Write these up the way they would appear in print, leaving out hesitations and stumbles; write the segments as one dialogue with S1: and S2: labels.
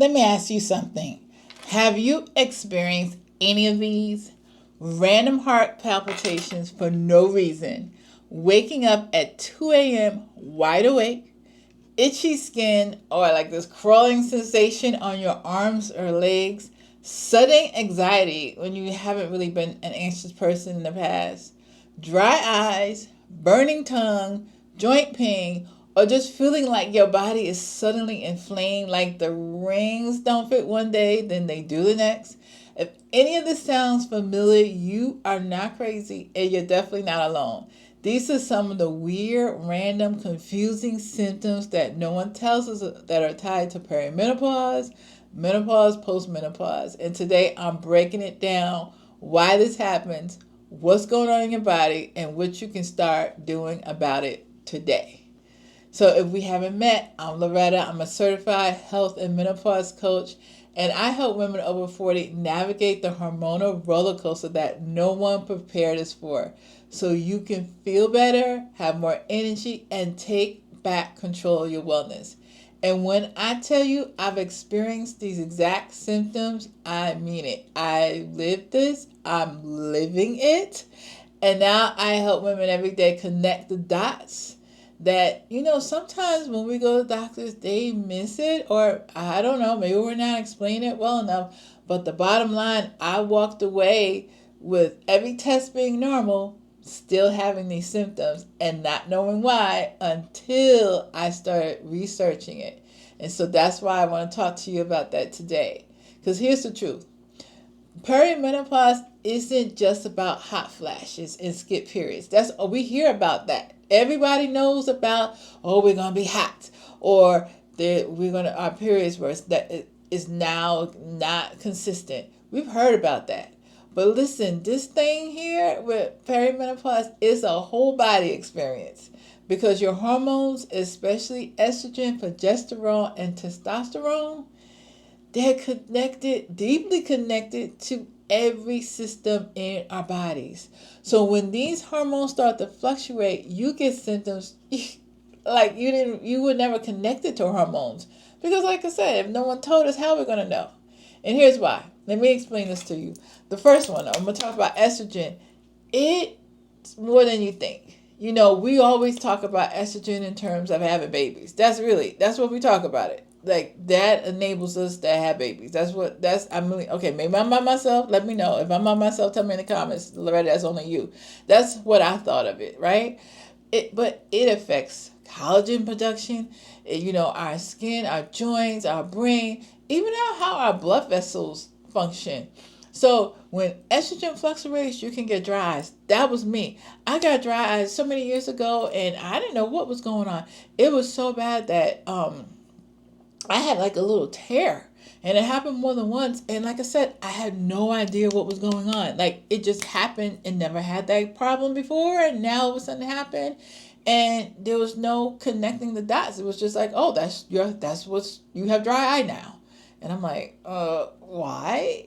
S1: Let me ask you something. Have you experienced any of these? Random heart palpitations for no reason, waking up at 2 a.m. wide awake, itchy skin or like this crawling sensation on your arms or legs, sudden anxiety when you haven't really been an anxious person in the past, dry eyes, burning tongue, joint pain, or just feeling like your body is suddenly inflamed, like the rings don't fit one day, then they do the next. If any of this sounds familiar, you are not crazy and you're definitely not alone. These are some of the weird, random, confusing symptoms that no one tells us that are tied to perimenopause, menopause, postmenopause. And today I'm breaking it down why this happens, what's going on in your body, and what you can start doing about it today. So if we haven't met, I'm Loretta. I'm a certified health and menopause coach, and I help women over 40 navigate the hormonal roller coaster that no one prepared us for, so you can feel better, have more energy, and take back control of your wellness. And when I tell you I've experienced these exact symptoms, I mean it. I lived this, I'm living it, and now I help women every day connect the dots that, sometimes when we go to doctors, they miss it, or I don't know, maybe we're not explaining it well enough. But the bottom line, I walked away with every test being normal, still having these symptoms and not knowing why until I started researching it. And so that's why I want to talk to you about that today. Because here's the truth. Perimenopause isn't just about hot flashes and skip periods. We hear about that. Everybody knows about, we're gonna be hot, or our periods where that is now not consistent. We've heard about that. But listen, this thing here with perimenopause is a whole body experience, because your hormones, especially estrogen, progesterone, and testosterone, they're connected, deeply connected to every system in our bodies. So when these hormones start to fluctuate, you get symptoms like you would never connect it to hormones. Because like I said, if no one told us, how are we gonna know? And here's why. Let me explain this to you. The first one, I'm gonna talk about estrogen. It's more than you think. We always talk about estrogen in terms of having babies. That's what we talk about it. Like, that enables us to have babies. Okay, maybe I'm by myself. Let me know. If I'm by myself, tell me in the comments. Loretta, that's only you. That's what I thought of it, right? But it affects collagen production, our skin, our joints, our brain, even how our blood vessels function. So when estrogen fluctuates, you can get dry eyes. That was me. I got dry eyes so many years ago, and I didn't know what was going on. It was so bad that I had like a little tear, and it happened more than once. And like I said, I had no idea what was going on. Like, it just happened and never had that problem before. And now all of a sudden it happened, and there was no connecting the dots. It was just like, oh, you have dry eye now. And I'm like, why?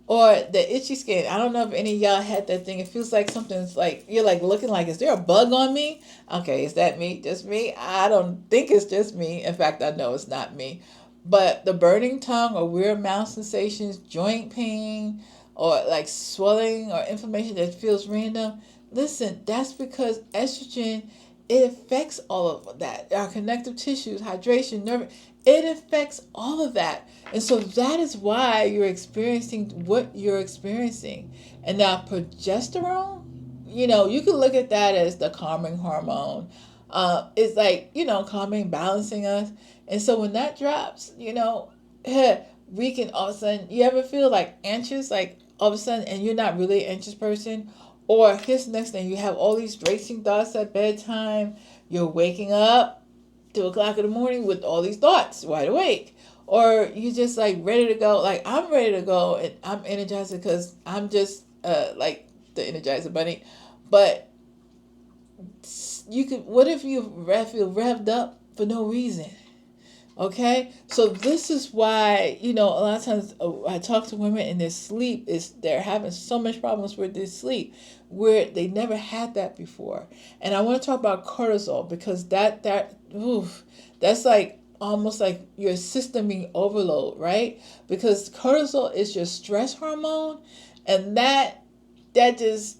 S1: Or the itchy skin. I don't know if any of y'all had that thing. It feels like something's like, you're like looking like, is there a bug on me? Okay, is that me? Just me? I don't think it's just me. In fact, I know it's not me. But the burning tongue or weird mouth sensations, joint pain, or like swelling or inflammation that feels random. Listen, that's because estrogen, it affects all of that. Our connective tissues, hydration, nerve, it affects all of that. And so that is why you're experiencing what you're experiencing. And now progesterone, you can look at that as the calming hormone. It's like, calming, balancing us. And so when that drops, we can all of a sudden, you ever feel like anxious, like all of a sudden, and you're not really an anxious person? Or here's the next thing, you have all these racing thoughts at bedtime. You're waking up 2 o'clock in the morning with all these thoughts, wide awake. Or you just like ready to go. Like, I'm ready to go and I'm energized because I'm just like the Energizer Bunny. But what if you feel revved up for no reason? Okay, so this is why, a lot of times I talk to women and their sleep they're having so much problems with their sleep where they never had that before. And I want to talk about cortisol, because that's like almost like your system being overload, right? Because cortisol is your stress hormone, and that just,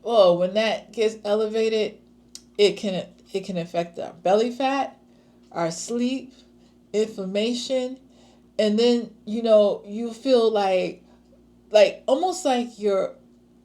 S1: oh, when that gets elevated, it can affect our belly fat, our sleep, inflammation, and then you feel like almost like you're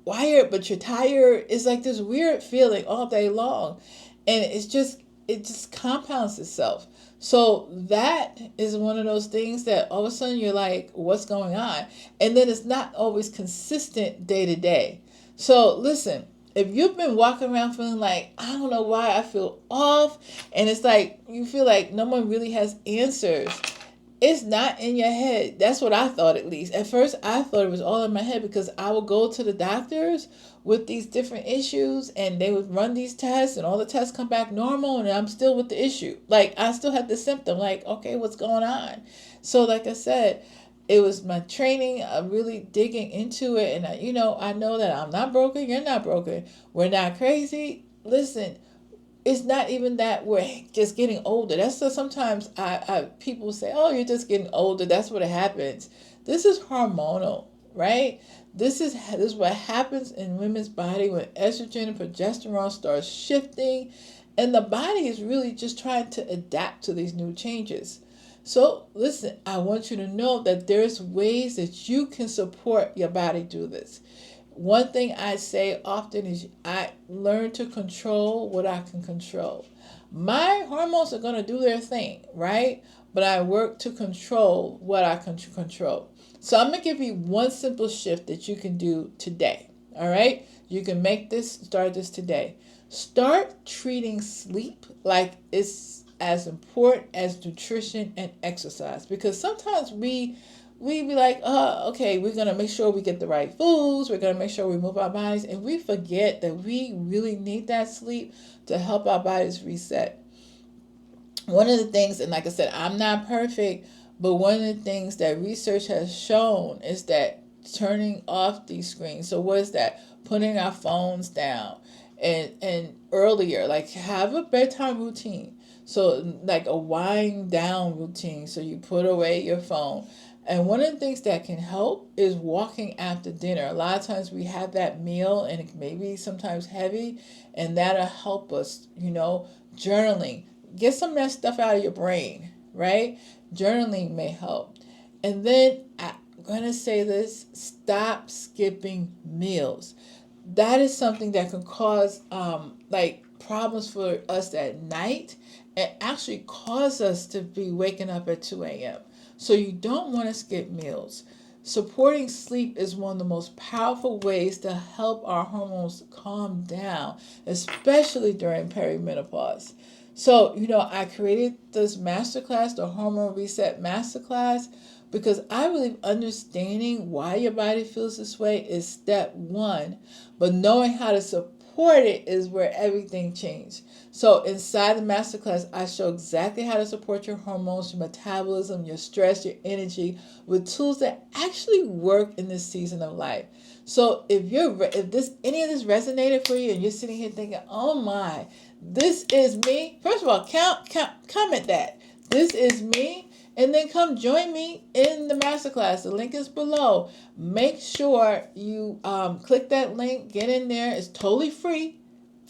S1: wired but you're tired. It's like this weird feeling all day long, and it just compounds itself. So that is one of those things that all of a sudden you're like, what's going on? And then it's not always consistent day to day. So listen, if you've been walking around feeling like, I don't know why I feel off, and it's like you feel like no one really has answers, it's not in your head. That's what I thought, at least. At first, I thought it was all in my head because I would go to the doctors with these different issues and they would run these tests and all the tests come back normal and I'm still with the issue. Like, I still have the symptom. Like, okay, what's going on? So, like I said, it was my training, really digging into it. And, I know that I'm not broken. You're not broken. We're not crazy. Listen, it's not even that we're just getting older. That's so sometimes people say, "Oh, you're just getting older." That's what happens. This is hormonal, right? This is what happens in women's body when estrogen and progesterone starts shifting, and the body is really just trying to adapt to these new changes. So listen, I want you to know that there's ways that you can support your body do this. One thing I say often is I learn to control what I can control. My hormones are going to do their thing, right? But I work to control what I can control. So I'm going to give you one simple shift that you can do today. All right? You can start this today. Start treating sleep like it's as important as nutrition and exercise, because sometimes we be like, okay, we're going to make sure we get the right foods. We're going to make sure we move our bodies. And we forget that we really need that sleep to help our bodies reset. One of the things, and like I said, I'm not perfect, but one of the things that research has shown is that turning off these screens. So what is that? Putting our phones down and earlier, like have a bedtime routine. So like a wind down routine. So you put away your phone. And one of the things that can help is walking after dinner. A lot of times we have that meal and it may be sometimes heavy, and that'll help us, journaling. Get some of that stuff out of your brain, right? Journaling may help. And then I'm going to say this, stop skipping meals. That is something that can cause like problems for us at night and actually cause us to be waking up at 2 a.m. So you don't want to skip meals. Supporting sleep is one of the most powerful ways to help our hormones calm down, especially during perimenopause. So, I created this masterclass, the Hormone Reset Masterclass, because I believe understanding why your body feels this way is step one, but knowing how to support it is where everything changes. So inside the masterclass, I show exactly how to support your hormones, your metabolism, your stress, your energy with tools that actually work in this season of life. So if any of this resonated for you and you're sitting here thinking, oh my, this is me. First of all, comment that. This is me. And then come join me in the masterclass. The link is below. Make sure you click that link. Get in there. It's totally free.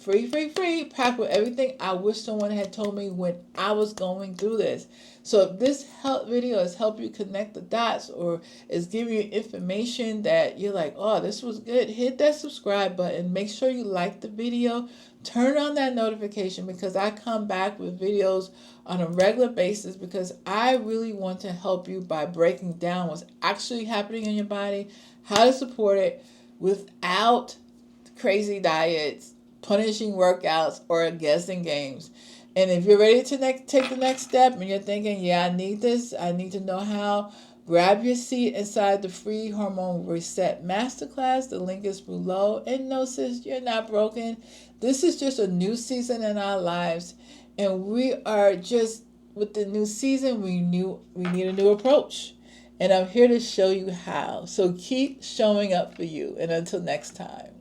S1: Free. Packed with everything I wish someone had told me when I was going through this. So if this video has helped you connect the dots or is giving you information that you're like, oh, this was good, hit that subscribe button. Make sure you like the video. Turn on that notification, because I come back with videos on a regular basis, because I really want to help you by breaking down what's actually happening in your body, how to support it without crazy diets, punishing workouts, or guessing games. And if you're ready to take the next step and you're thinking, yeah, I need this, I need to know how, grab your seat inside the free Hormone Reset Masterclass. The link is below. And no, sis, you're not broken. This is just a new season in our lives. And we are just, with the new season, we need a new approach. And I'm here to show you how. So keep showing up for you. And until next time.